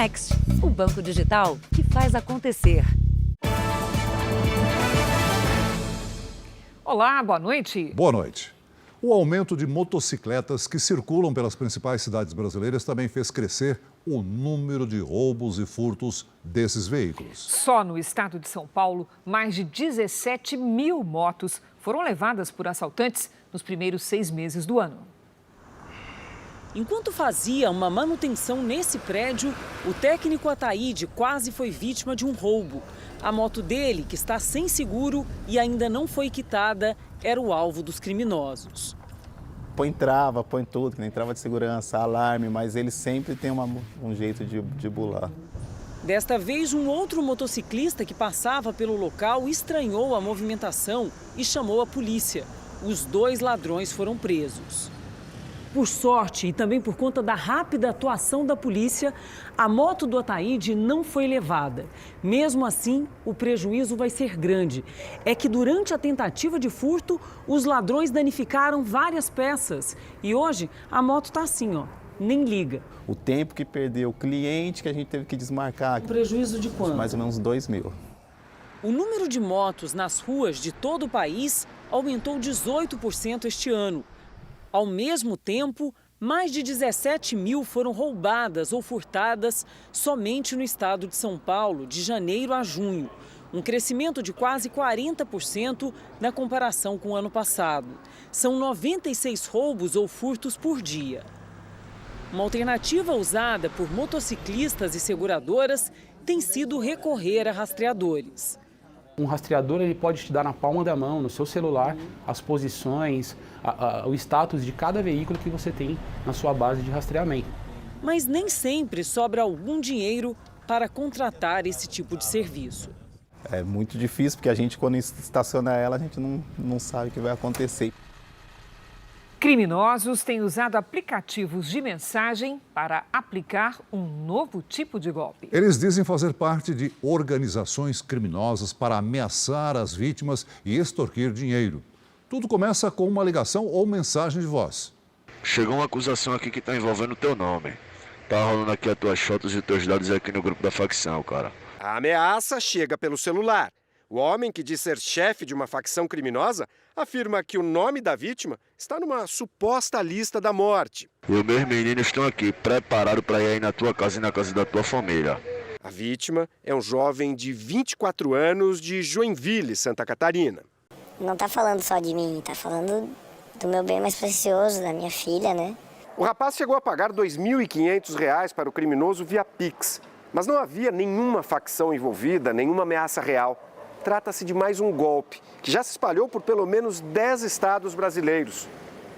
Next, o banco digital que faz acontecer. Olá, boa noite. Boa noite. O aumento de motocicletas que circulam pelas principais cidades brasileiras também fez crescer o número de roubos e furtos desses veículos. Só no estado de São Paulo, mais de 17 mil motos foram levadas por assaltantes nos primeiros 6 meses do ano. Enquanto fazia uma manutenção nesse prédio, o técnico Ataíde quase foi vítima de um roubo. A moto dele, que está sem seguro e ainda não foi quitada, era o alvo dos criminosos. Põe trava, põe tudo, que nem trava de segurança, alarme, mas ele sempre tem um jeito de bular. Desta vez, um outro motociclista que passava pelo local estranhou a movimentação e chamou a polícia. Os 2 ladrões foram presos. Por sorte e também por conta da rápida atuação da polícia, a moto do Ataíde não foi levada. Mesmo assim, o prejuízo vai ser grande. É que durante a tentativa de furto, os ladrões danificaram várias peças. E hoje, a moto está assim, ó, nem liga. O tempo que perdeu, o cliente que a gente teve que desmarcar. O prejuízo de quanto? Mais ou menos 2 mil. O número de motos nas ruas de todo o país aumentou 18% este ano. Ao mesmo tempo, mais de 17 mil foram roubadas ou furtadas somente no estado de São Paulo, de janeiro a junho. Um crescimento de quase 40% na comparação com o ano passado. São 96 roubos ou furtos por dia. Uma alternativa usada por motociclistas e seguradoras tem sido recorrer a rastreadores. Um rastreador ele pode te dar na palma da mão, no seu celular, as posições, o status de cada veículo que você tem na sua base de rastreamento. Mas nem sempre sobra algum dinheiro para contratar esse tipo de serviço. É muito difícil, porque a gente, quando estaciona ela, a gente não sabe o que vai acontecer. Criminosos têm usado aplicativos de mensagem para aplicar um novo tipo de golpe. Eles dizem fazer parte de organizações criminosas para ameaçar as vítimas e extorquir dinheiro. Tudo começa com uma ligação ou mensagem de voz. Chegou uma acusação aqui que está envolvendo o teu nome. Tá rolando aqui as tuas fotos e teus dados aqui no grupo da facção, cara. A ameaça chega pelo celular. O homem, que diz ser chefe de uma facção criminosa, afirma que o nome da vítima está numa suposta lista da morte. E os meus meninos estão aqui, preparados para ir aí na tua casa e na casa da tua família. A vítima é um jovem de 24 anos de Joinville, Santa Catarina. Não está falando só de mim, está falando do meu bem mais precioso, da minha filha, né? O rapaz chegou a pagar R$ 2.500 para o criminoso via Pix, mas não havia nenhuma facção envolvida, nenhuma ameaça real. Trata-se de mais um golpe, que já se espalhou por pelo menos 10 estados brasileiros.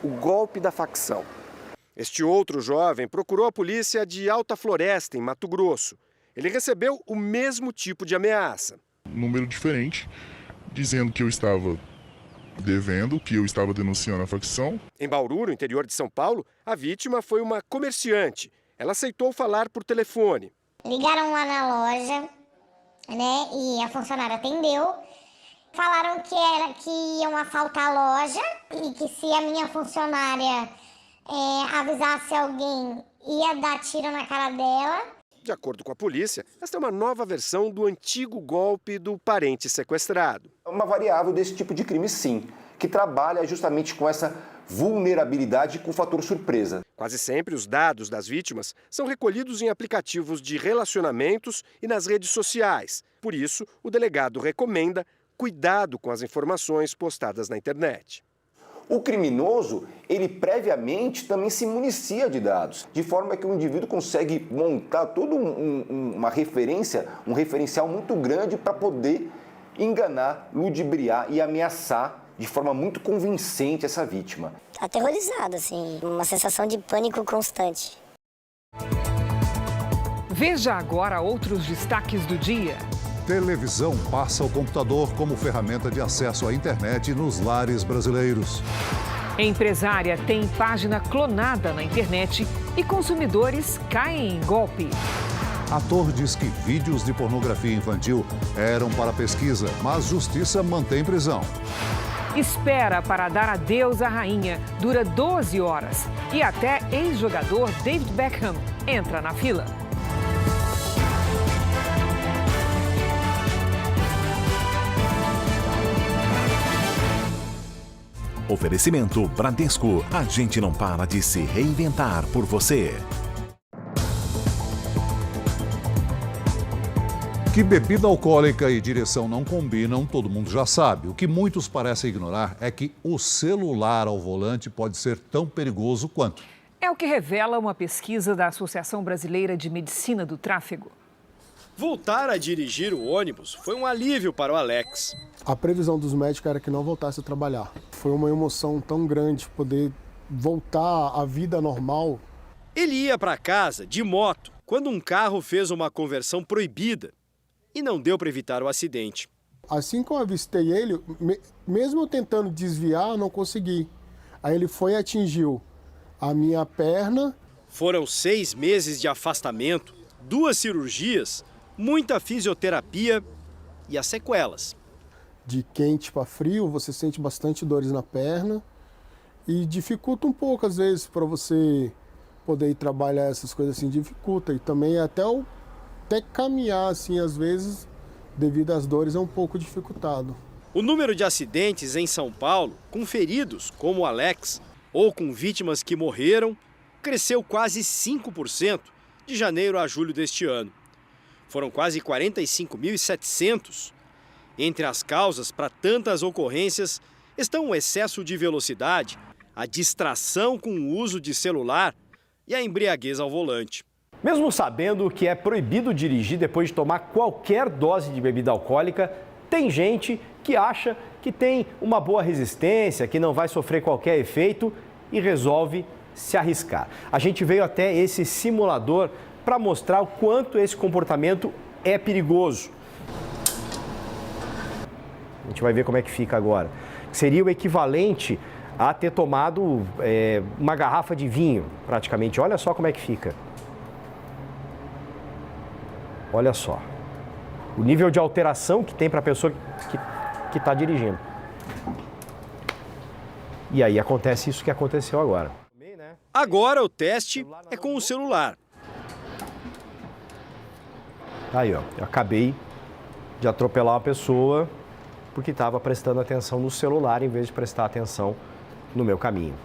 O golpe da facção. Este outro jovem procurou a polícia de Alta Floresta, em Mato Grosso. Ele recebeu o mesmo tipo de ameaça. Um número diferente, dizendo que eu estava devendo, que eu estava denunciando a facção. Em Bauru, no interior de São Paulo, a vítima foi uma comerciante. Ela aceitou falar por telefone. Ligaram lá na loja, né? E a funcionária atendeu. Falaram que iam assaltar a loja e que se a minha funcionária avisasse alguém, ia dar tiro na cara dela. De acordo com a polícia, esta é uma nova versão do antigo golpe do parente sequestrado. É uma variável desse tipo de crime, sim, que trabalha justamente com essa vulnerabilidade com o fator surpresa. Quase sempre os dados das vítimas são recolhidos em aplicativos de relacionamentos e nas redes sociais. Por isso, o delegado recomenda cuidado com as informações postadas na internet. O criminoso, ele previamente também se municia de dados, de forma que o indivíduo consegue montar toda uma referência, um referencial muito grande para poder enganar, ludibriar e ameaçar de forma muito convincente essa vítima. Aterrorizado, assim, uma sensação de pânico constante. Veja agora outros destaques do dia. Televisão passa ao computador como ferramenta de acesso à internet nos lares brasileiros. Empresária tem página clonada na internet e consumidores caem em golpe. Ator diz que vídeos de pornografia infantil eram para pesquisa, mas justiça mantém prisão. Espera para dar adeus à rainha dura 12 horas e até ex-jogador David Beckham entra na fila. Oferecimento Bradesco. A gente não para de se reinventar por você. Que bebida alcoólica e direção não combinam, todo mundo já sabe. O que muitos parecem ignorar é que o celular ao volante pode ser tão perigoso quanto. É o que revela uma pesquisa da Associação Brasileira de Medicina do Tráfego. Voltar a dirigir o ônibus foi um alívio para o Alex. A previsão dos médicos era que não voltasse a trabalhar. Foi uma emoção tão grande poder voltar à vida normal. Ele ia para casa de moto quando um carro fez uma conversão proibida e não deu para evitar o acidente. Assim que eu avistei ele, mesmo eu tentando desviar, eu não consegui. Aí ele foi e atingiu a minha perna. Foram 6 meses de afastamento, 2 cirurgias, muita fisioterapia e as sequelas. De quente para frio, você sente bastante dores na perna e dificulta um pouco às vezes para você poder ir trabalhar essas coisas assim, dificulta. E também até caminhar assim, às vezes, devido às dores, é um pouco dificultado. O número de acidentes em São Paulo, com feridos como o Alex, ou com vítimas que morreram, cresceu quase 5% de janeiro a julho deste ano. Foram quase 45.700. Entre as causas para tantas ocorrências estão o excesso de velocidade, a distração com o uso de celular e a embriaguez ao volante. Mesmo sabendo que é proibido dirigir depois de tomar qualquer dose de bebida alcoólica, tem gente que acha que tem uma boa resistência, que não vai sofrer qualquer efeito e resolve se arriscar. A gente veio até esse simulador para mostrar o quanto esse comportamento é perigoso. A gente vai ver como é que fica agora. Seria o equivalente a ter tomado uma garrafa de vinho, praticamente. Olha só como é que fica. Olha só. O nível de alteração que tem para a pessoa que está dirigindo. E aí acontece isso que aconteceu agora. Agora o teste é com o celular. Aí, ó, eu acabei de atropelar uma pessoa porque estava prestando atenção no celular em vez de prestar atenção no meu caminho.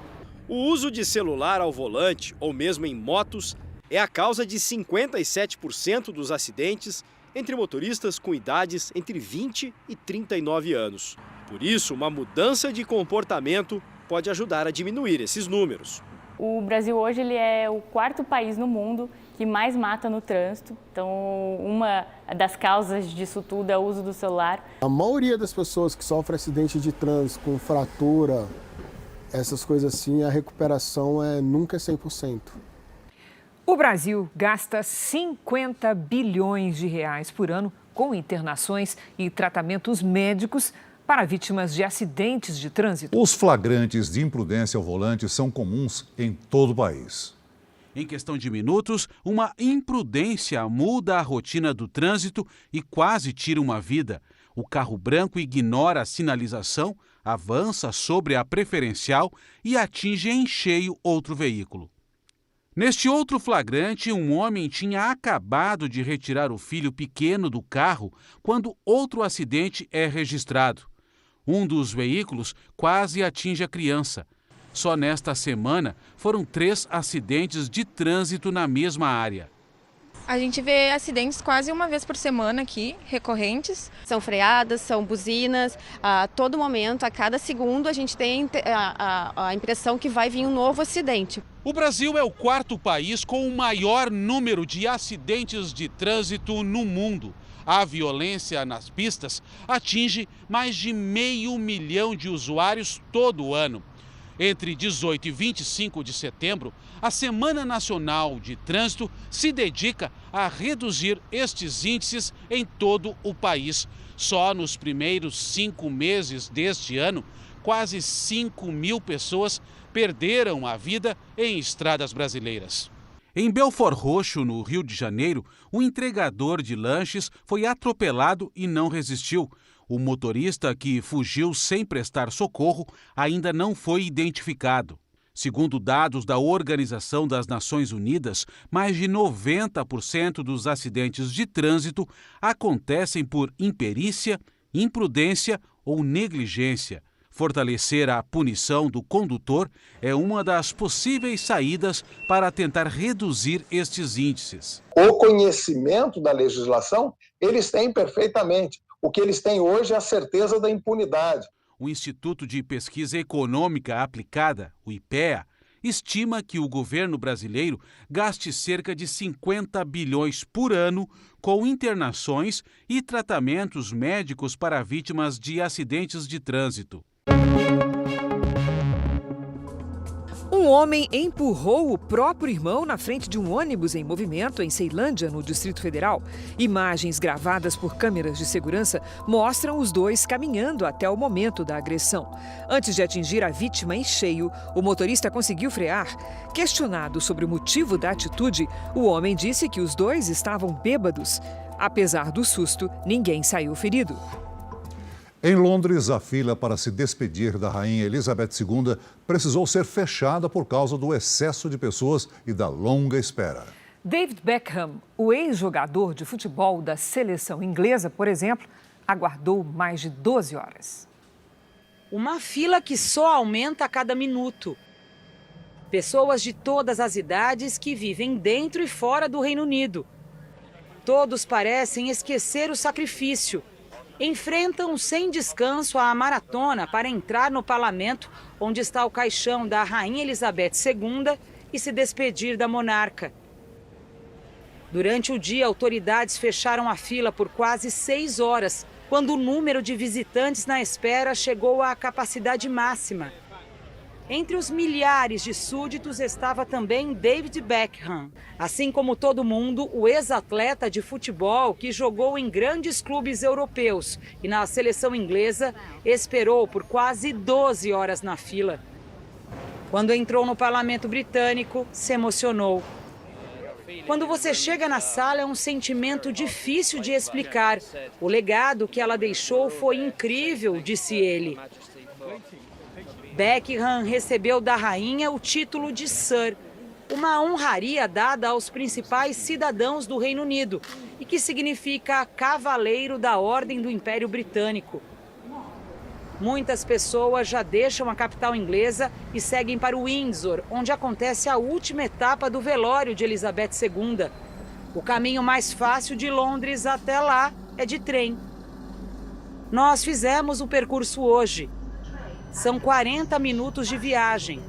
O uso de celular ao volante ou mesmo em motos é a causa de 57% dos acidentes entre motoristas com idades entre 20 e 39 anos. Por isso, uma mudança de comportamento pode ajudar a diminuir esses números. O Brasil hoje ele é o 4º país no mundo que mais mata no trânsito. Então, uma das causas disso tudo é o uso do celular. A maioria das pessoas que sofrem acidente de trânsito com fratura, essas coisas assim, a recuperação nunca é 100%. O Brasil gasta 50 bilhões de reais por ano com internações e tratamentos médicos para vítimas de acidentes de trânsito. Os flagrantes de imprudência ao volante são comuns em todo o país. Em questão de minutos, uma imprudência muda a rotina do trânsito e quase tira uma vida. O carro branco ignora a sinalização, avança sobre a preferencial e atinge em cheio outro veículo. Neste outro flagrante, um homem tinha acabado de retirar o filho pequeno do carro quando outro acidente é registrado. Um dos veículos quase atinge a criança. Só nesta semana foram 3 acidentes de trânsito na mesma área. A gente vê acidentes quase uma vez por semana aqui, recorrentes. São freadas, são buzinas. A todo momento, a cada segundo, a gente tem a impressão que vai vir um novo acidente. O Brasil é o 4º país com o maior número de acidentes de trânsito no mundo. A violência nas pistas atinge mais de 500 mil de usuários todo ano. Entre 18 e 25 de setembro, a Semana Nacional de Trânsito se dedica a reduzir estes índices em todo o país. Só nos primeiros 5 meses deste ano, quase 5.000 pessoas perderam a vida em estradas brasileiras. Em Belford Roxo, no Rio de Janeiro, um entregador de lanches foi atropelado e não resistiu. O motorista, que fugiu sem prestar socorro, ainda não foi identificado. Segundo dados da Organização das Nações Unidas, mais de 90% dos acidentes de trânsito acontecem por imperícia, imprudência ou negligência. Fortalecer a punição do condutor é uma das possíveis saídas para tentar reduzir estes índices. O conhecimento da legislação, eles têm perfeitamente. O que eles têm hoje é a certeza da impunidade. O Instituto de Pesquisa Econômica Aplicada, o IPEA, estima que o governo brasileiro gaste cerca de 50 bilhões por ano com internações e tratamentos médicos para vítimas de acidentes de trânsito. Um homem empurrou o próprio irmão na frente de um ônibus em movimento em Ceilândia, no Distrito Federal. Imagens gravadas por câmeras de segurança mostram os dois caminhando até o momento da agressão. Antes de atingir a vítima em cheio, o motorista conseguiu frear. Questionado sobre o motivo da atitude, o homem disse que os dois estavam bêbados. Apesar do susto, ninguém saiu ferido. Em Londres, a fila para se despedir da rainha Elizabeth II precisou ser fechada por causa do excesso de pessoas e da longa espera. David Beckham, o ex-jogador de futebol da seleção inglesa, por exemplo, aguardou mais de 12 horas. Uma fila que só aumenta a cada minuto. Pessoas de todas as idades que vivem dentro e fora do Reino Unido. Todos parecem esquecer o sacrifício. Enfrentam sem descanso a maratona para entrar no parlamento, onde está o caixão da Rainha Elizabeth II, e se despedir da monarca. Durante o dia, autoridades fecharam a fila por quase 6 horas, quando o número de visitantes na espera chegou à capacidade máxima. Entre os milhares de súditos estava também David Beckham. Assim como todo mundo, o ex-atleta de futebol que jogou em grandes clubes europeus e na seleção inglesa esperou por quase 12 horas na fila. Quando entrou no parlamento britânico, se emocionou. Quando você chega na sala, é um sentimento difícil de explicar. O legado que ela deixou foi incrível, disse ele. Beckham recebeu da rainha o título de Sir, uma honraria dada aos principais cidadãos do Reino Unido e que significa Cavaleiro da Ordem do Império Britânico. Muitas pessoas já deixam a capital inglesa e seguem para Windsor, onde acontece a última etapa do velório de Elizabeth II. O caminho mais fácil de Londres até lá é de trem. Nós fizemos o percurso hoje. São 40 minutos de viagem.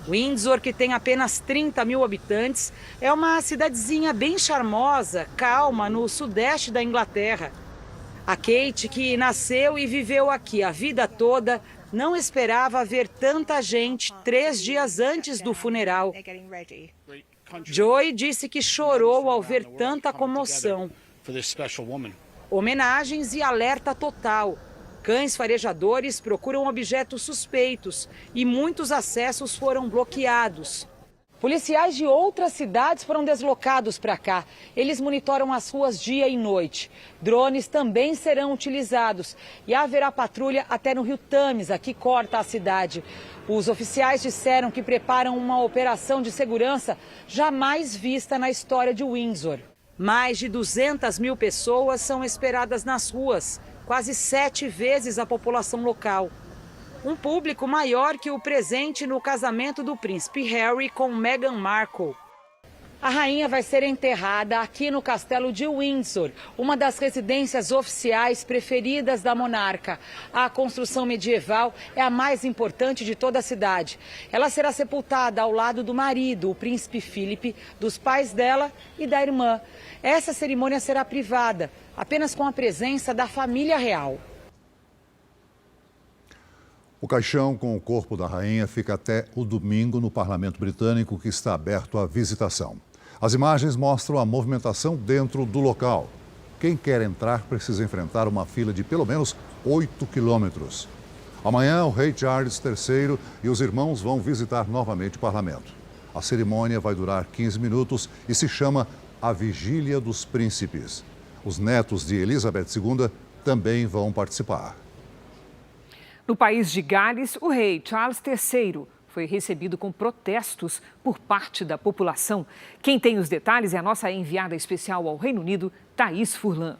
Windsor, que tem apenas 30 mil habitantes, é uma cidadezinha bem charmosa, calma, no sudeste da Inglaterra. A Kate, que nasceu e viveu aqui a vida toda, não esperava ver tanta gente 3 dias antes do funeral. Joy disse que chorou ao ver tanta comoção. Homenagens e alerta total. Cães farejadores procuram objetos suspeitos e muitos acessos foram bloqueados. Policiais de outras cidades foram deslocados para cá. Eles monitoram as ruas dia e noite. Drones também serão utilizados e haverá patrulha até no rio Tâmisa, que corta a cidade. Os oficiais disseram que preparam uma operação de segurança jamais vista na história de Windsor. Mais de 200 mil pessoas são esperadas nas ruas, quase 7 vezes a população local. Um público maior que o presente no casamento do príncipe Harry com Meghan Markle. A rainha vai ser enterrada aqui no castelo de Windsor, uma das residências oficiais preferidas da monarca. A construção medieval é a mais importante de toda a cidade. Ela será sepultada ao lado do marido, o príncipe Philip, dos pais dela e da irmã. Essa cerimônia será privada, apenas com a presença da família real. O caixão com o corpo da rainha fica até o domingo no Parlamento Britânico, que está aberto à visitação. As imagens mostram a movimentação dentro do local. Quem quer entrar precisa enfrentar uma fila de pelo menos 8 quilômetros. Amanhã, o rei Charles III e os irmãos vão visitar novamente o parlamento. A cerimônia vai durar 15 minutos e se chama A Vigília dos Príncipes. Os netos de Elizabeth II também vão participar. No país de Gales, o rei Charles III foi recebido com protestos por parte da população. Quem tem os detalhes é a nossa enviada especial ao Reino Unido, Thaís Furlan.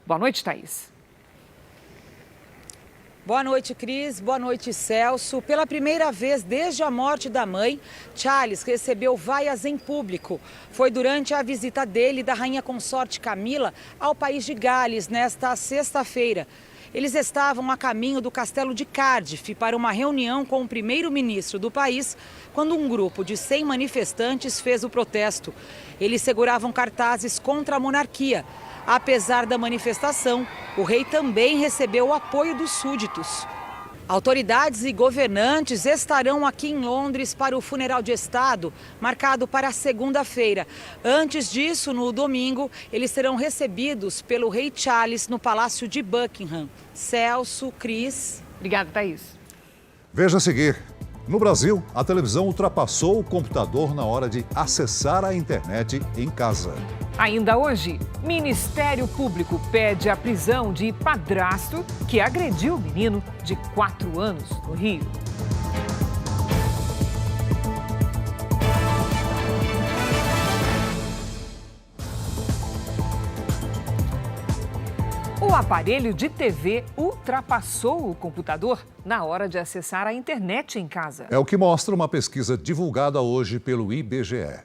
Boa noite, Thaís. Boa noite, Cris. Boa noite, Celso. Pela primeira vez desde a morte da mãe, Charles recebeu vaias em público. Foi durante a visita dele e da rainha consorte Camila ao país de Gales nesta sexta-feira. Eles estavam a caminho do castelo de Cardiff para uma reunião com o primeiro-ministro do país, quando um grupo de 100 manifestantes fez o protesto. Eles seguravam cartazes contra a monarquia. Apesar da manifestação, o rei também recebeu o apoio dos súditos. Autoridades e governantes estarão aqui em Londres para o funeral de Estado, marcado para segunda-feira. Antes disso, no domingo, eles serão recebidos pelo rei Charles no Palácio de Buckingham. Celso, Cris. Obrigada, Thaís. Veja a seguir. No Brasil, a televisão ultrapassou o computador na hora de acessar a internet em casa. Ainda hoje, Ministério Público pede a prisão de padrasto que agrediu o menino de 4 anos no Rio. O aparelho de TV ultrapassou o computador na hora de acessar a internet em casa. É o que mostra uma pesquisa divulgada hoje pelo IBGE.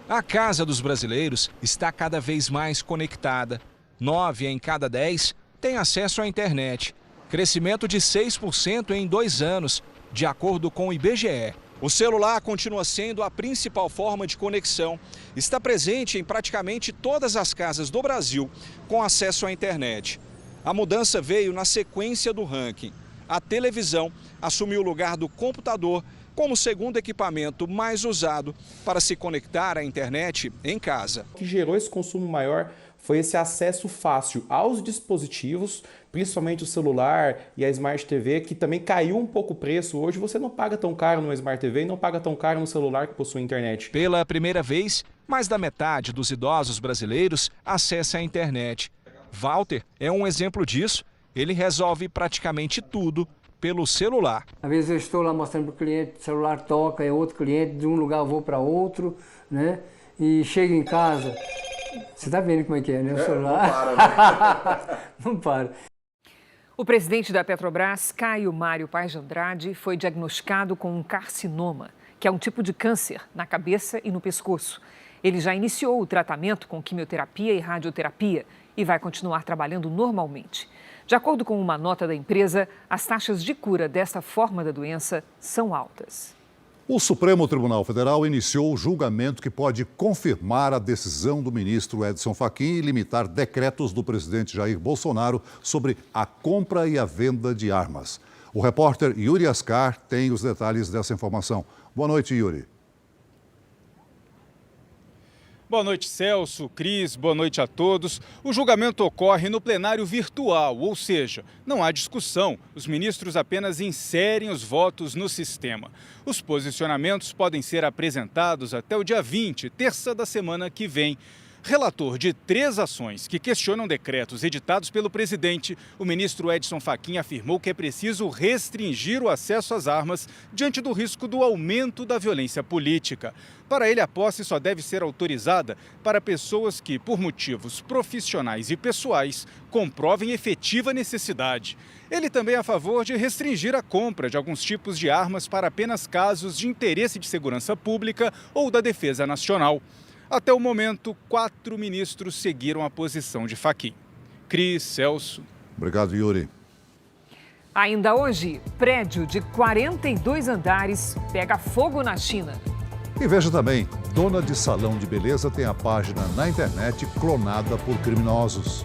A casa dos brasileiros está cada vez mais conectada. 9 em cada 10 têm acesso à internet. Crescimento de 6% em 2 anos, de acordo com o IBGE. O celular continua sendo a principal forma de conexão. Está presente em praticamente todas as casas do Brasil com acesso à internet. A mudança veio na sequência do ranking. A televisão assumiu o lugar do computador como o segundo equipamento mais usado para se conectar à internet em casa. O que gerou esse consumo maior foi esse acesso fácil aos dispositivos, principalmente o celular e a Smart TV, que também caiu um pouco o preço. Hoje você não paga tão caro no Smart TV e não paga tão caro no celular que possui internet. Pela primeira vez, mais da metade dos idosos brasileiros acessa a internet. Walter é um exemplo disso. Ele resolve praticamente tudo pelo celular. Às vezes eu estou lá mostrando para o cliente, o celular toca, é outro cliente, de um lugar eu vou para outro, né? E chego em casa, você está vendo como é que é, né? O celular não para, né? não para. O presidente da Petrobras, Caio Mário Paz de Andrade, foi diagnosticado com um carcinoma, que é um tipo de câncer na cabeça e no pescoço. Ele já iniciou o tratamento com quimioterapia e radioterapia e vai continuar trabalhando normalmente. De acordo com uma nota da empresa, as taxas de cura desta forma da doença são altas. O Supremo Tribunal Federal iniciou o julgamento que pode confirmar a decisão do ministro Edson Fachin e limitar decretos do presidente Jair Bolsonaro sobre a compra e a venda de armas. O repórter Yuri Ascar tem os detalhes dessa informação. Boa noite, Yuri. Boa noite, Celso, Cris, boa noite a todos. O julgamento ocorre no plenário virtual, ou seja, não há discussão. Os ministros apenas inserem os votos no sistema. Os posicionamentos podem ser apresentados até o dia 20, terça da semana que vem. Relator de 3 ações que questionam decretos editados pelo presidente, o ministro Edson Fachin afirmou que é preciso restringir o acesso às armas diante do risco do aumento da violência política. Para ele, a posse só deve ser autorizada para pessoas que, por motivos profissionais e pessoais, comprovem efetiva necessidade. Ele também é a favor de restringir a compra de alguns tipos de armas para apenas casos de interesse de segurança pública ou da defesa nacional. Até o momento, 4 ministros seguiram a posição de Fachin. Cris, Celso. Obrigado, Yuri. Ainda hoje, prédio de 42 andares pega fogo na China. E veja também, dona de salão de beleza tem a página na internet clonada por criminosos.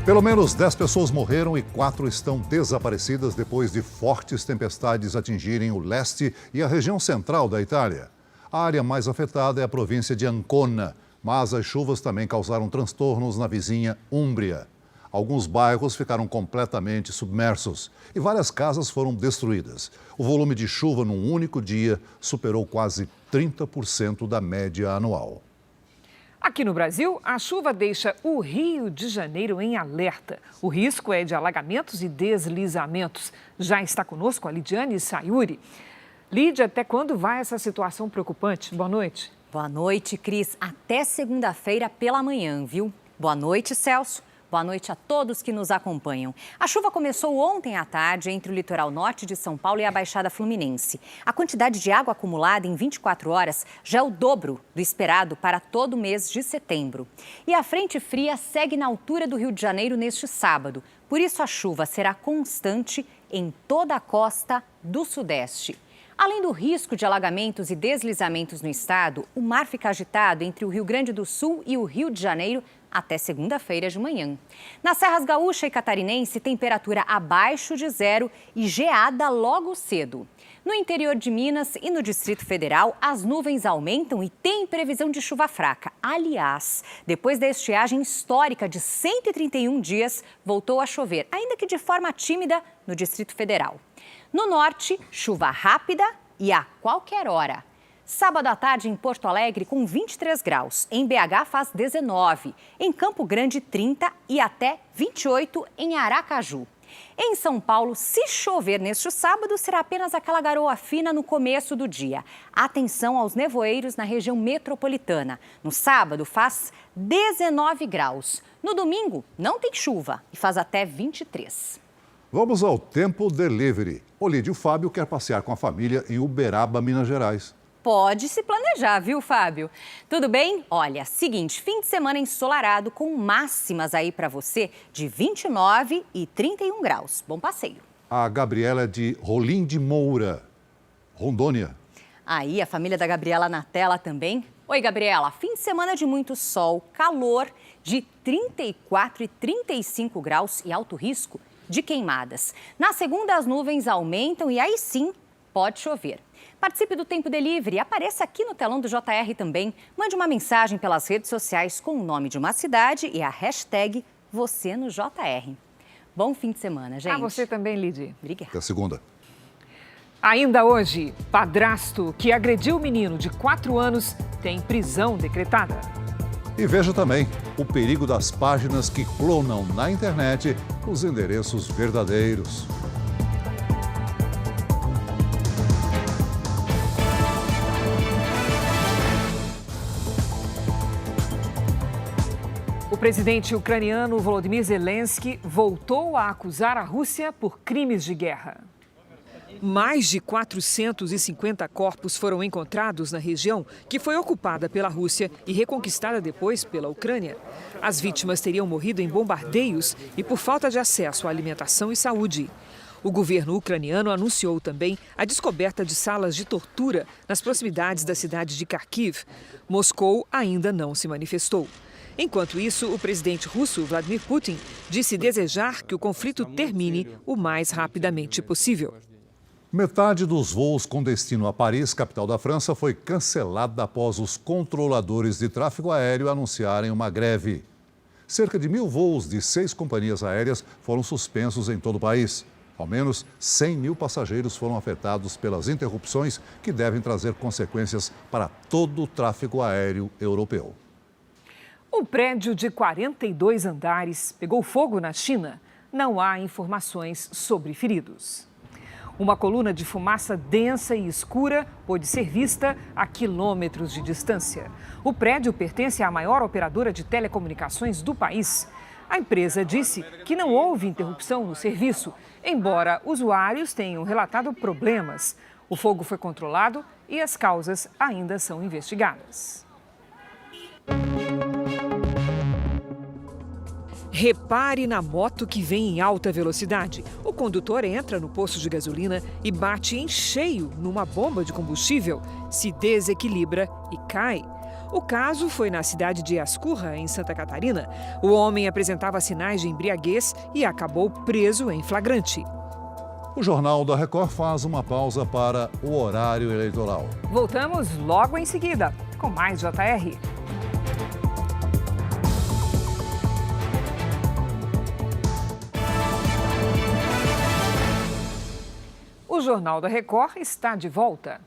Pelo menos 10 pessoas morreram e 4 estão desaparecidas depois de fortes tempestades atingirem o leste e a região central da Itália. A área mais afetada é a província de Ancona, mas as chuvas também causaram transtornos na vizinha Úmbria. Alguns bairros ficaram completamente submersos e várias casas foram destruídas. O volume de chuva num único dia superou quase 30% da média anual. Aqui no Brasil, a chuva deixa o Rio de Janeiro em alerta. O risco é de alagamentos e deslizamentos. Já está conosco a Lidiane Sayuri. Lídia, até quando vai essa situação preocupante? Boa noite. Boa noite, Cris. Até segunda-feira pela manhã, viu? Boa noite, Celso. Boa noite a todos que nos acompanham. A chuva começou ontem à tarde entre o litoral norte de São Paulo e a Baixada Fluminense. A quantidade de água acumulada em 24 horas já é o dobro do esperado para todo o mês de setembro. E a frente fria segue na altura do Rio de Janeiro neste sábado. Por isso, a chuva será constante em toda a costa do Sudeste. Além do risco de alagamentos e deslizamentos no estado, o mar fica agitado entre o Rio Grande do Sul e o Rio de Janeiro até segunda-feira de manhã. Nas Serras Gaúcha e Catarinense, temperatura abaixo de zero e geada logo cedo. No interior de Minas e no Distrito Federal, as nuvens aumentam e tem previsão de chuva fraca. Aliás, depois da estiagem histórica de 131 dias, voltou a chover, ainda que de forma tímida, no Distrito Federal. No norte, chuva rápida e a qualquer hora. Sábado à tarde em Porto Alegre com 23 graus, em BH faz 19, em Campo Grande 30 e até 28 em Aracaju. Em São Paulo, se chover neste sábado, será apenas aquela garoa fina no começo do dia. Atenção aos nevoeiros na região metropolitana. No sábado faz 19 graus. No domingo não tem chuva e faz até 23. Vamos ao Tempo Delivery. Olídio Fábio quer passear com a família em Uberaba, Minas Gerais. Pode se planejar, viu, Fábio? Tudo bem? Olha, seguinte, fim de semana ensolarado com máximas aí para você de 29 e 31 graus. Bom passeio. A Gabriela é de Rolim de Moura, Rondônia. Aí, a família da Gabriela na tela também. Oi, Gabriela. Fim de semana de muito sol, calor de 34 e 35 graus e alto risco de queimadas. Na segunda, as nuvens aumentam e aí sim pode chover. Participe do Tempo Delivery, apareça aqui no telão do JR também. Mande uma mensagem pelas redes sociais com o nome de uma cidade e a hashtag você no JR. Bom fim de semana, gente. A você também, Lidy. Obrigada. Até segunda. Ainda hoje, padrasto que agrediu o menino de 4 anos tem prisão decretada. E veja também o perigo das páginas que clonam na internet os endereços verdadeiros. O presidente ucraniano Volodymyr Zelensky voltou a acusar a Rússia por crimes de guerra. Mais de 450 corpos foram encontrados na região que foi ocupada pela Rússia e reconquistada depois pela Ucrânia. As vítimas teriam morrido em bombardeios e por falta de acesso à alimentação e saúde. O governo ucraniano anunciou também a descoberta de salas de tortura nas proximidades da cidade de Kharkiv. Moscou ainda não se manifestou. Enquanto isso, o presidente russo Vladimir Putin disse desejar que o conflito termine o mais rapidamente possível. Metade dos voos com destino a Paris, capital da França, foi cancelada após os controladores de tráfego aéreo anunciarem uma greve. Cerca de 1.000 voos de 6 companhias aéreas foram suspensos em todo o país. Ao menos 100.000 passageiros foram afetados pelas interrupções que devem trazer consequências para todo o tráfego aéreo europeu. Um prédio de 42 andares pegou fogo na China. Não há informações sobre feridos. Uma coluna de fumaça densa e escura pôde ser vista a quilômetros de distância. O prédio pertence à maior operadora de telecomunicações do país. A empresa disse que não houve interrupção no serviço, embora usuários tenham relatado problemas. O fogo foi controlado e as causas ainda são investigadas. Repare na moto que vem em alta velocidade. O condutor entra no posto de gasolina e bate em cheio numa bomba de combustível, se desequilibra e cai. O caso foi na cidade de Ascurra, em Santa Catarina. O homem apresentava sinais de embriaguez e acabou preso em flagrante. O Jornal da Record faz uma pausa para o horário eleitoral. Voltamos logo em seguida com mais JR. O Jornal da Record está de volta.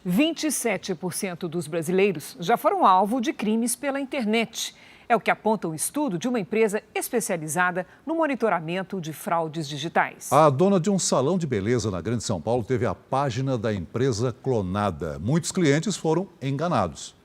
27% dos brasileiros já foram alvo de crimes pela internet. É o que aponta um estudo de uma empresa especializada no monitoramento de fraudes digitais. A dona de um salão de beleza na Grande São Paulo teve a página da empresa clonada. Muitos clientes foram enganados.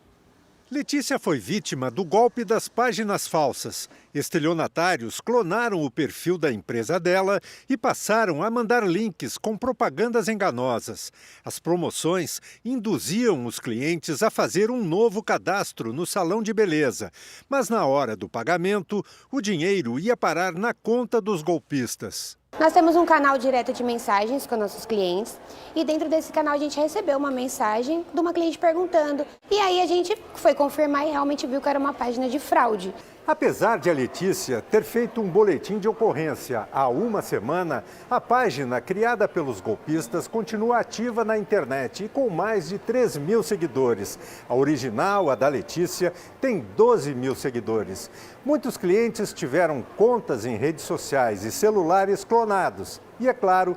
Letícia foi vítima do golpe das páginas falsas. Estelionatários clonaram o perfil da empresa dela e passaram a mandar links com propagandas enganosas. As promoções induziam os clientes a fazer um novo cadastro no salão de beleza. Mas na hora do pagamento, o dinheiro ia parar na conta dos golpistas. Nós temos um canal direto de mensagens com nossos clientes e dentro desse canal a gente recebeu uma mensagem de uma cliente perguntando. E aí a gente foi confirmar e realmente viu que era uma página de fraude. Apesar de a Letícia ter feito um boletim de ocorrência há uma semana, a página criada pelos golpistas continua ativa na internet e com mais de 3 mil seguidores. A original, a da Letícia, tem 12 mil seguidores. Muitos clientes tiveram contas em redes sociais e celulares clonados. E, é claro,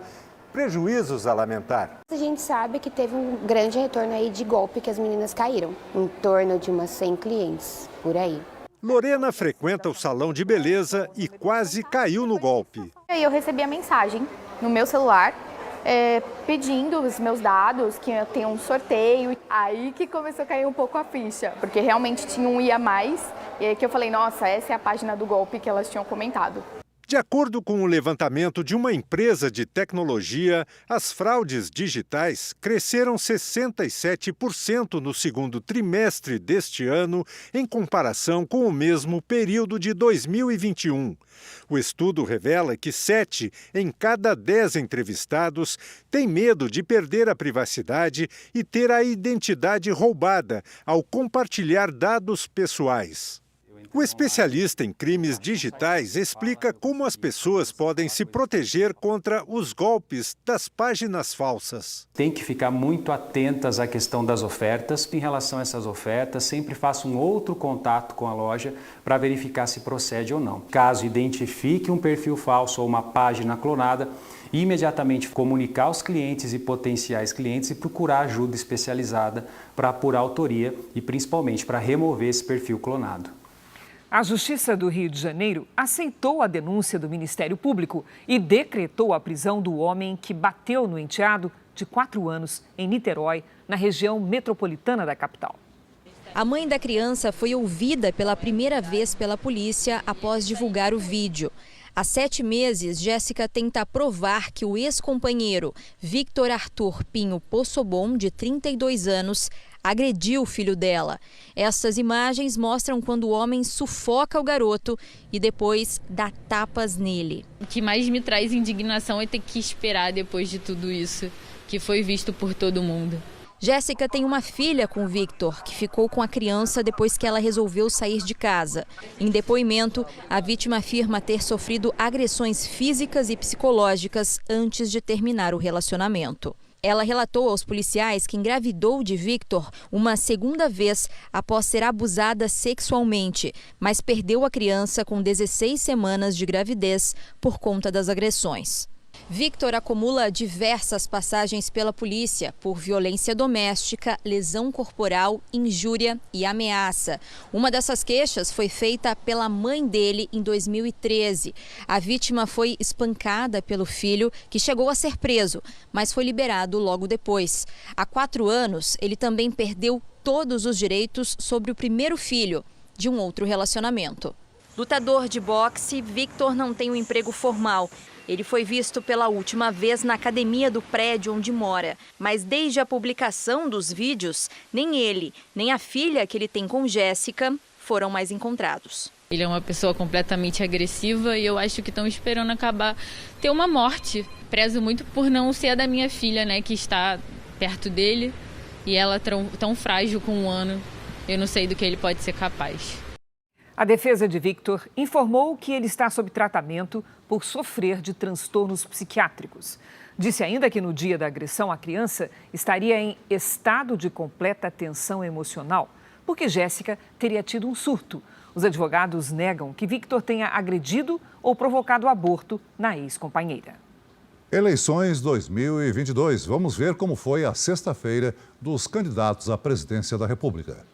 prejuízos a lamentar. A gente sabe que teve um grande retorno aí de golpe que as meninas caíram. Em torno de umas 100 clientes, por aí. Lorena frequenta o salão de beleza e quase caiu no golpe. Eu recebi a mensagem no meu celular pedindo os meus dados, que eu tenho um sorteio. Aí que começou a cair um pouco a ficha, porque realmente tinha um ia mais, e aí que eu falei, nossa, essa é a página do golpe que elas tinham comentado. De acordo com o levantamento de uma empresa de tecnologia, as fraudes digitais cresceram 67% no segundo trimestre deste ano, em comparação com o mesmo período de 2021. O estudo revela que 7 em cada 10 entrevistados têm medo de perder a privacidade e ter a identidade roubada ao compartilhar dados pessoais. O especialista em crimes digitais explica como as pessoas podem se proteger contra os golpes das páginas falsas. Tem que ficar muito atentas à questão das ofertas. Em relação a essas ofertas, sempre faça um outro contato com a loja para verificar se procede ou não. Caso identifique um perfil falso ou uma página clonada, imediatamente comunicar aos clientes e potenciais clientes e procurar ajuda especializada para apurar a autoria e principalmente para remover esse perfil clonado. A Justiça do Rio de Janeiro aceitou a denúncia do Ministério Público e decretou a prisão do homem que bateu no enteado de 4 anos em Niterói, na região metropolitana da capital. A mãe da criança foi ouvida pela primeira vez pela polícia após divulgar o vídeo. Há 7 meses, Jéssica tenta provar que o ex-companheiro Victor Arthur Pinho Possobon, de 32 anos, agrediu o filho dela. Essas imagens mostram quando o homem sufoca o garoto e depois dá tapas nele. O que mais me traz indignação é ter que esperar depois de tudo isso, que foi visto por todo mundo. Jéssica tem uma filha com o Victor, que ficou com a criança depois que ela resolveu sair de casa. Em depoimento, a vítima afirma ter sofrido agressões físicas e psicológicas antes de terminar o relacionamento. Ela relatou aos policiais que engravidou de Victor uma segunda vez após ser abusada sexualmente, mas perdeu a criança com 16 semanas de gravidez por conta das agressões. Victor acumula diversas passagens pela polícia por violência doméstica, lesão corporal, injúria e ameaça. Uma dessas queixas foi feita pela mãe dele em 2013. A vítima foi espancada pelo filho, que chegou a ser preso, mas foi liberado logo depois. Há 4 anos, ele também perdeu todos os direitos sobre o primeiro filho de um outro relacionamento. Lutador de boxe, Victor não tem um emprego formal. Ele foi visto pela última vez na academia do prédio onde mora. Mas desde a publicação dos vídeos, nem ele, nem a filha que ele tem com Jéssica foram mais encontrados. Ele é uma pessoa completamente agressiva e eu acho que estão esperando ter uma morte. Prezo muito por não ser a da minha filha, né, que está perto dele, e ela tão frágil com 1 ano. Eu não sei do que ele pode ser capaz. A defesa de Victor informou que ele está sob tratamento por sofrer de transtornos psiquiátricos. Disse ainda que no dia da agressão a criança estaria em estado de completa tensão emocional, porque Jéssica teria tido um surto. Os advogados negam que Victor tenha agredido ou provocado aborto na ex-companheira. Eleições 2022. Vamos ver como foi a sexta-feira dos candidatos à presidência da República.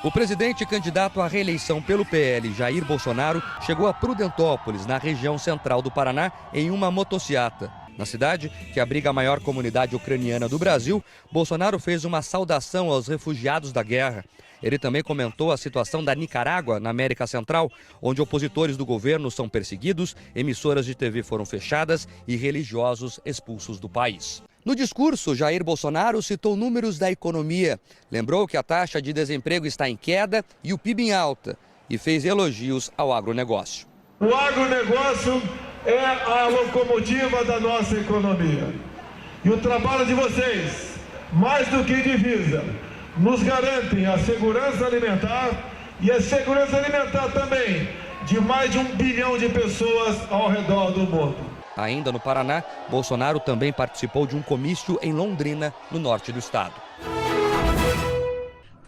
O presidente candidato à reeleição pelo PL, Jair Bolsonaro, chegou a Prudentópolis, na região central do Paraná, em uma motociata. Na cidade, que abriga a maior comunidade ucraniana do Brasil, Bolsonaro fez uma saudação aos refugiados da guerra. Ele também comentou a situação da Nicarágua, na América Central, onde opositores do governo são perseguidos, emissoras de TV foram fechadas e religiosos expulsos do país. No discurso, Jair Bolsonaro citou números da economia, lembrou que a taxa de desemprego está em queda e o PIB em alta, e fez elogios ao agronegócio. O agronegócio é a locomotiva da nossa economia. E o trabalho de vocês, mais do que divisa, nos garantem a segurança alimentar e a segurança alimentar também de mais de 1 bilhão de pessoas ao redor do mundo. Ainda no Paraná, Bolsonaro também participou de um comício em Londrina, no norte do estado.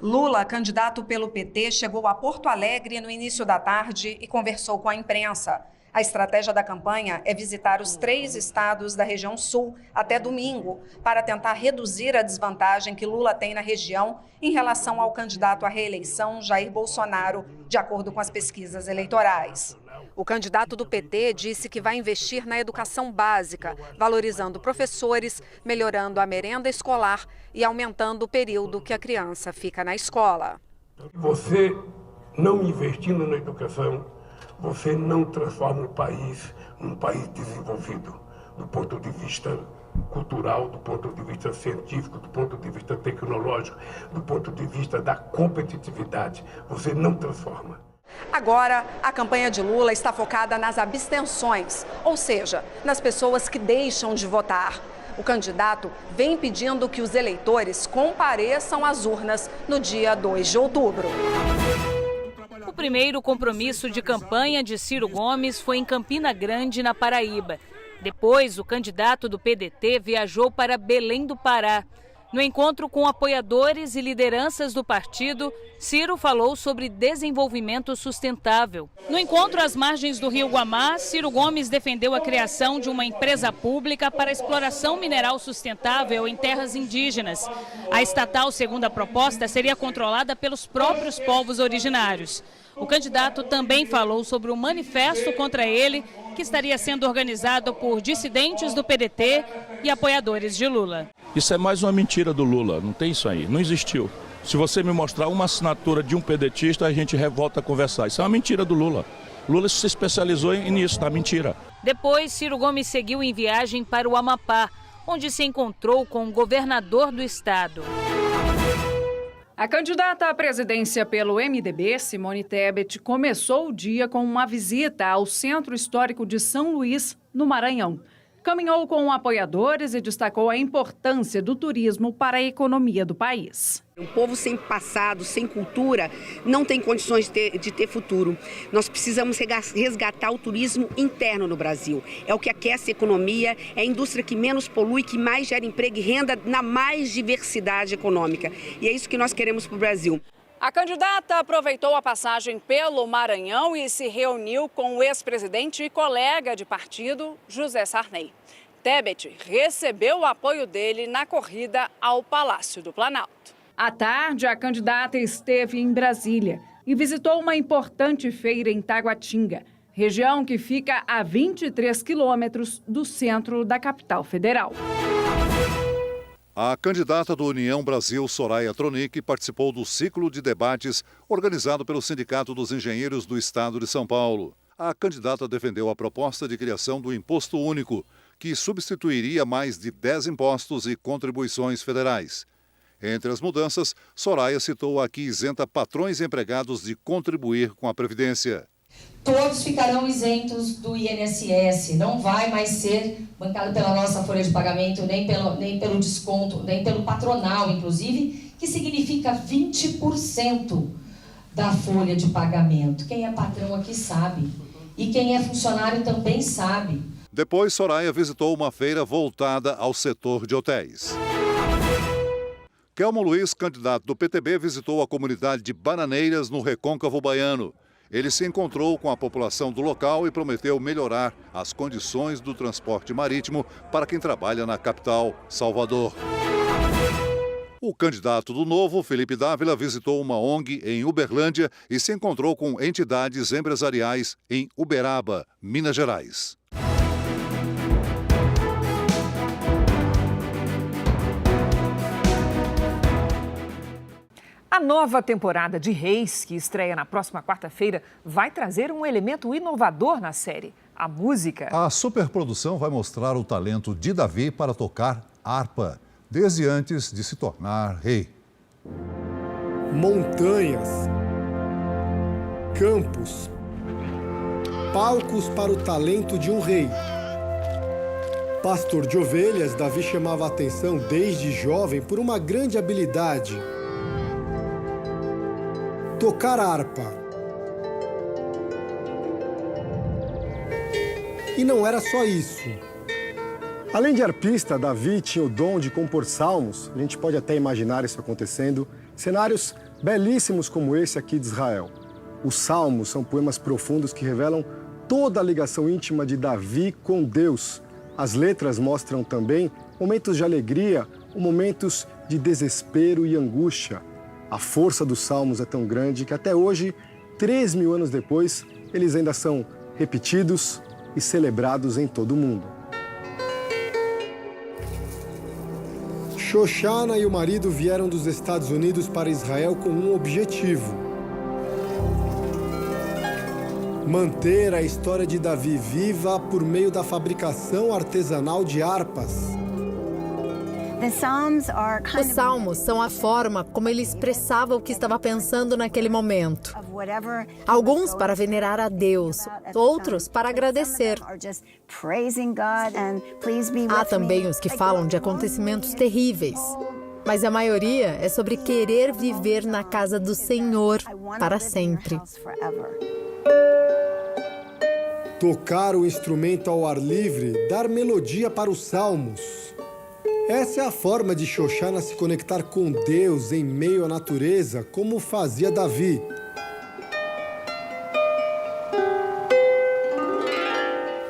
Lula, candidato pelo PT, chegou a Porto Alegre no início da tarde e conversou com a imprensa. A estratégia da campanha é visitar os 3 estados da região sul até domingo, para tentar reduzir a desvantagem que Lula tem na região em relação ao candidato à reeleição, Jair Bolsonaro, de acordo com as pesquisas eleitorais. O candidato do PT disse que vai investir na educação básica, valorizando professores, melhorando a merenda escolar e aumentando o período que a criança fica na escola. Você não investindo na educação, você não transforma o país num país desenvolvido, do ponto de vista cultural, do ponto de vista científico, do ponto de vista tecnológico, do ponto de vista da competitividade. Você não transforma. Agora, a campanha de Lula está focada nas abstenções, ou seja, nas pessoas que deixam de votar. O candidato vem pedindo que os eleitores compareçam às urnas no dia 2 de outubro. O primeiro compromisso de campanha de Ciro Gomes foi em Campina Grande, na Paraíba. Depois, o candidato do PDT viajou para Belém do Pará. No encontro com apoiadores e lideranças do partido, Ciro falou sobre desenvolvimento sustentável. No encontro às margens do Rio Guamá, Ciro Gomes defendeu a criação de uma empresa pública para exploração mineral sustentável em terras indígenas. A estatal, segundo a proposta, seria controlada pelos próprios povos originários. O candidato também falou sobre o manifesto contra ele, que estaria sendo organizado por dissidentes do PDT e apoiadores de Lula. Isso é mais uma mentira do Lula, não tem isso aí, não existiu. Se você me mostrar uma assinatura de um pedetista, a gente volta a conversar. Isso é uma mentira do Lula. Lula se especializou nisso, na mentira. Depois, Ciro Gomes seguiu em viagem para o Amapá, onde se encontrou com o governador do estado. A candidata à presidência pelo MDB, Simone Tebet, começou o dia com uma visita ao Centro Histórico de São Luís, no Maranhão. Caminhou com apoiadores e destacou a importância do turismo para a economia do país. Um povo sem passado, sem cultura, não tem condições de ter futuro. Nós precisamos resgatar o turismo interno no Brasil. É o que aquece a economia, é a indústria que menos polui, que mais gera emprego e renda na mais diversidade econômica. E é isso que nós queremos para o Brasil. A candidata aproveitou a passagem pelo Maranhão e se reuniu com o ex-presidente e colega de partido, José Sarney. Tebet recebeu o apoio dele na corrida ao Palácio do Planalto. À tarde, a candidata esteve em Brasília e visitou uma importante feira em Taguatinga, região que fica a 23 quilômetros do centro da capital federal. A candidata do União Brasil, Soraya Tronic, participou do ciclo de debates organizado pelo Sindicato dos Engenheiros do Estado de São Paulo. A candidata defendeu a proposta de criação do Imposto Único, que substituiria mais de 10 impostos e contribuições federais. Entre as mudanças, Soraya citou a que isenta patrões e empregados de contribuir com a Previdência. Todos ficarão isentos do INSS, não vai mais ser bancado pela nossa folha de pagamento, nem pelo desconto, nem pelo patronal, inclusive, que significa 20% da folha de pagamento. Quem é patrão aqui sabe, e quem é funcionário também sabe. Depois, Soraya visitou uma feira voltada ao setor de hotéis. Kelmo Luiz, candidato do PTB, visitou a comunidade de Bananeiras, no Recôncavo Baiano, Ele se encontrou com a população do local e prometeu melhorar as condições do transporte marítimo para quem trabalha na capital, Salvador. O candidato do Novo, Felipe Dávila, visitou uma ONG em Uberlândia e se encontrou com entidades empresariais em Uberaba, Minas Gerais. A nova temporada de Reis, que estreia na próxima quarta-feira, vai trazer um elemento inovador na série: a música. A superprodução vai mostrar o talento de Davi para tocar harpa, desde antes de se tornar rei. Montanhas, campos, palcos para o talento de um rei. Pastor de ovelhas, Davi chamava a atenção desde jovem por uma grande habilidade: tocar harpa. E não era só isso. Além de arpista, Davi tinha o dom de compor salmos. A gente pode até imaginar isso acontecendo. Cenários belíssimos como esse aqui de Israel. Os salmos são poemas profundos que revelam toda a ligação íntima de Davi com Deus. As letras mostram também momentos de alegria ou momentos de desespero e angústia. A força dos salmos é tão grande que até hoje, 3.000 anos depois, eles ainda são repetidos e celebrados em todo o mundo. Xoxana e o marido vieram dos Estados Unidos para Israel com um objetivo: manter a história de Davi viva por meio da fabricação artesanal de harpas. Os salmos são a forma como ele expressava o que estava pensando naquele momento. Alguns para venerar a Deus, outros para agradecer. Há também os que falam de acontecimentos terríveis, mas a maioria é sobre querer viver na casa do Senhor para sempre. Tocar o instrumento ao ar livre, dar melodia para os salmos. Essa é a forma de Xoxana se conectar com Deus em meio à natureza, como fazia Davi.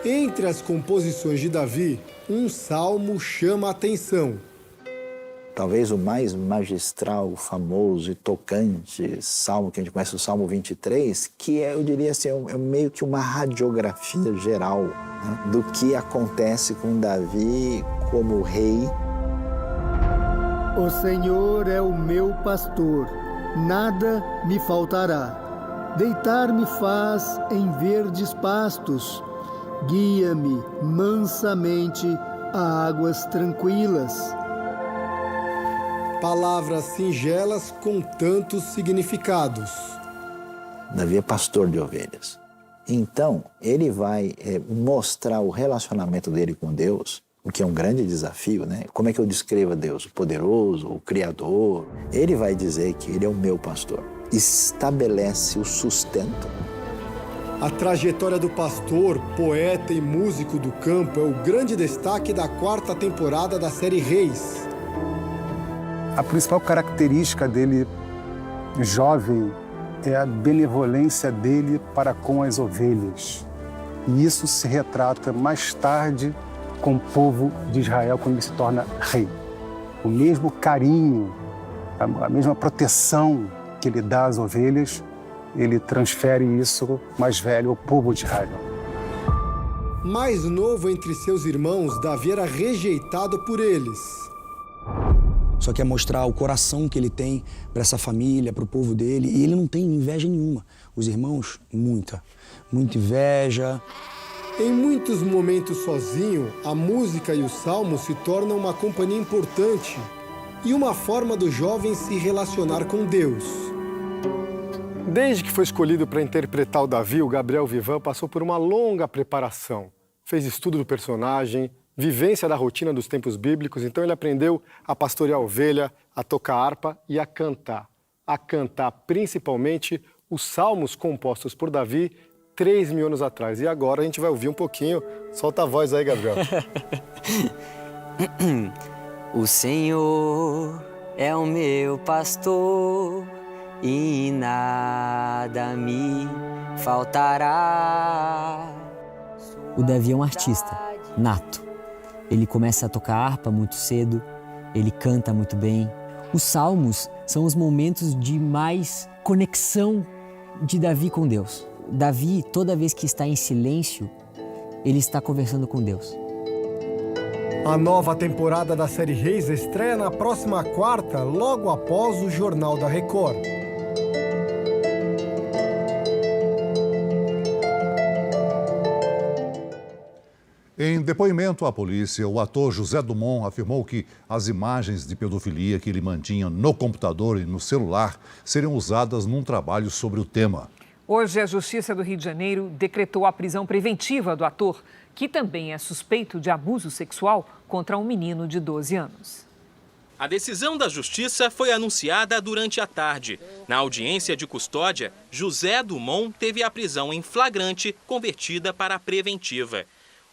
Entre as composições de Davi, um salmo chama a atenção. Talvez o mais magistral, famoso e tocante salmo que a gente conhece, o Salmo 23, que eu diria assim, é meio que uma radiografia geral, né, do que acontece com Davi como rei. O Senhor é o meu pastor, nada me faltará. Deitar-me faz em verdes pastos, guia-me mansamente a águas tranquilas. Palavras singelas com tantos significados. Davi é pastor de ovelhas. Então, ele vai mostrar o relacionamento dele com Deus, o que é um grande desafio, né? Como é que eu descrevo a Deus? O poderoso, o criador. Ele vai dizer que ele é o meu pastor. Estabelece o sustento. A trajetória do pastor, poeta e músico do campo é o grande destaque da 4ª temporada da série Reis. A principal característica dele, jovem, é a benevolência dele para com as ovelhas. E isso se retrata mais tarde com o povo de Israel quando ele se torna rei. O mesmo carinho, a mesma proteção que ele dá às ovelhas, ele transfere isso mais velho ao povo de Israel. Mais novo entre seus irmãos, Davi era rejeitado por eles. Só quer mostrar o coração que ele tem para essa família, para o povo dele, e ele não tem inveja nenhuma. Os irmãos, muita inveja. Em muitos momentos sozinho, a música e o salmo se tornam uma companhia importante e uma forma do jovem se relacionar com Deus. Desde que foi escolhido para interpretar o Davi, o Gabriel Vivan passou por uma longa preparação. Fez estudo do personagem, vivência da rotina dos tempos bíblicos, então ele aprendeu a pastorear a ovelha, a tocar harpa e a cantar. A cantar principalmente os salmos compostos por Davi 3.000 anos atrás. E agora a gente vai ouvir um pouquinho. Solta a voz aí, Gabriel. O Senhor é o meu pastor e nada me faltará. O Davi é um artista nato. Ele começa a tocar harpa muito cedo, ele canta muito bem. Os salmos são os momentos de mais conexão de Davi com Deus. Davi, toda vez que está em silêncio, ele está conversando com Deus. A nova temporada da série Reis estreia na próxima quarta, logo após o Jornal da Record. Em depoimento à polícia, o ator José Dumont afirmou que as imagens de pedofilia que ele mantinha no computador e no celular seriam usadas num trabalho sobre o tema. Hoje, a Justiça do Rio de Janeiro decretou a prisão preventiva do ator, que também é suspeito de abuso sexual contra um menino de 12 anos. A decisão da Justiça foi anunciada durante a tarde. Na audiência de custódia, José Dumont teve a prisão em flagrante convertida para preventiva.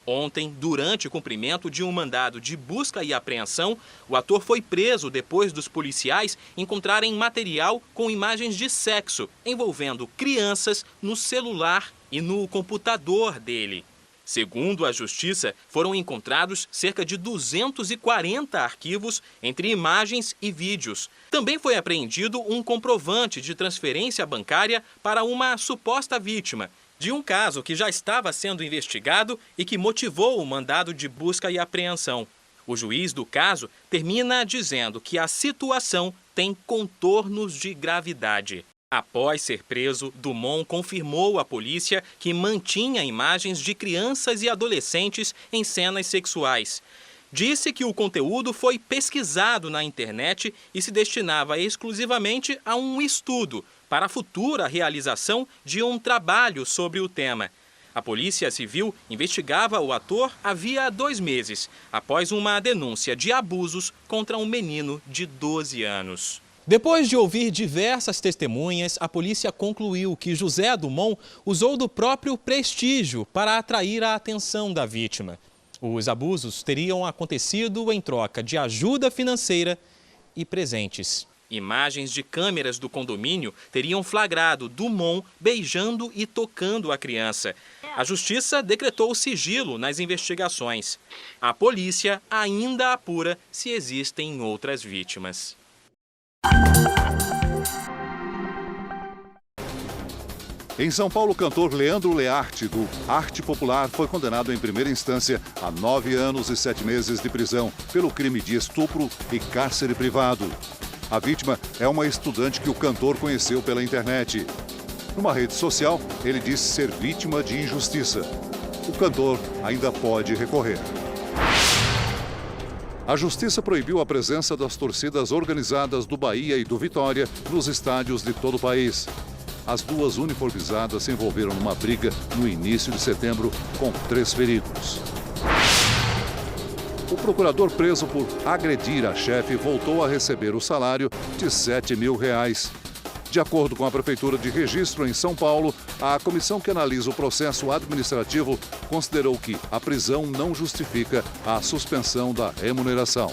Ontem, durante o cumprimento de um mandado de busca e apreensão, o ator foi preso depois dos policiais encontrarem material com imagens de sexo envolvendo crianças no celular e no computador dele. Segundo a Justiça, foram encontrados cerca de 240 arquivos entre imagens e vídeos. Também foi apreendido um comprovante de transferência bancária para uma suposta vítima, de um caso que já estava sendo investigado e que motivou o mandado de busca e apreensão. O juiz do caso termina dizendo que a situação tem contornos de gravidade. Após ser preso, Dumont confirmou à polícia que mantinha imagens de crianças e adolescentes em cenas sexuais. Disse que o conteúdo foi pesquisado na internet e se destinava exclusivamente a um estudo para a futura realização de um trabalho sobre o tema. A Polícia Civil investigava o ator havia 2 meses, após uma denúncia de abusos contra um menino de 12 anos. Depois de ouvir diversas testemunhas, a polícia concluiu que José Dumont usou do próprio prestígio para atrair a atenção da vítima. Os abusos teriam acontecido em troca de ajuda financeira e presentes. Imagens de câmeras do condomínio teriam flagrado Dumont beijando e tocando a criança. A Justiça decretou sigilo nas investigações. A polícia ainda apura se existem outras vítimas. Em São Paulo, o cantor Leandro Learte, do Arte Popular, foi condenado em primeira instância a 9 anos e 7 meses de prisão pelo crime de estupro e cárcere privado. A vítima é uma estudante que o cantor conheceu pela internet. Numa rede social, ele disse ser vítima de injustiça. O cantor ainda pode recorrer. A Justiça proibiu a presença das torcidas organizadas do Bahia e do Vitória nos estádios de todo o país. As duas uniformizadas se envolveram numa briga no início de setembro, com 3 feridos. O procurador preso por agredir a chefe voltou a receber o salário de R$7 mil. De acordo com a Prefeitura de Registro em São Paulo, a comissão que analisa o processo administrativo considerou que a prisão não justifica a suspensão da remuneração.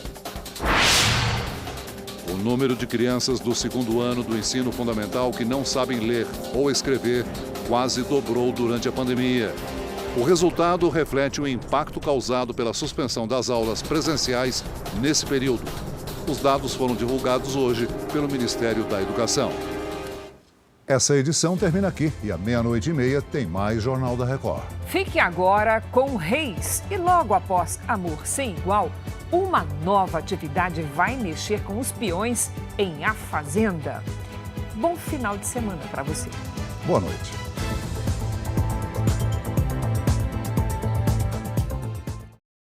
O número de crianças do 2º ano do ensino fundamental que não sabem ler ou escrever quase dobrou durante a pandemia. O resultado reflete o impacto causado pela suspensão das aulas presenciais nesse período. Os dados foram divulgados hoje pelo Ministério da Educação. Essa edição termina aqui e à 00:30 tem mais Jornal da Record. Fique agora com Reis e logo após Amor Sem Igual, uma nova atividade vai mexer com os peões em A Fazenda. Bom final de semana para você. Boa noite.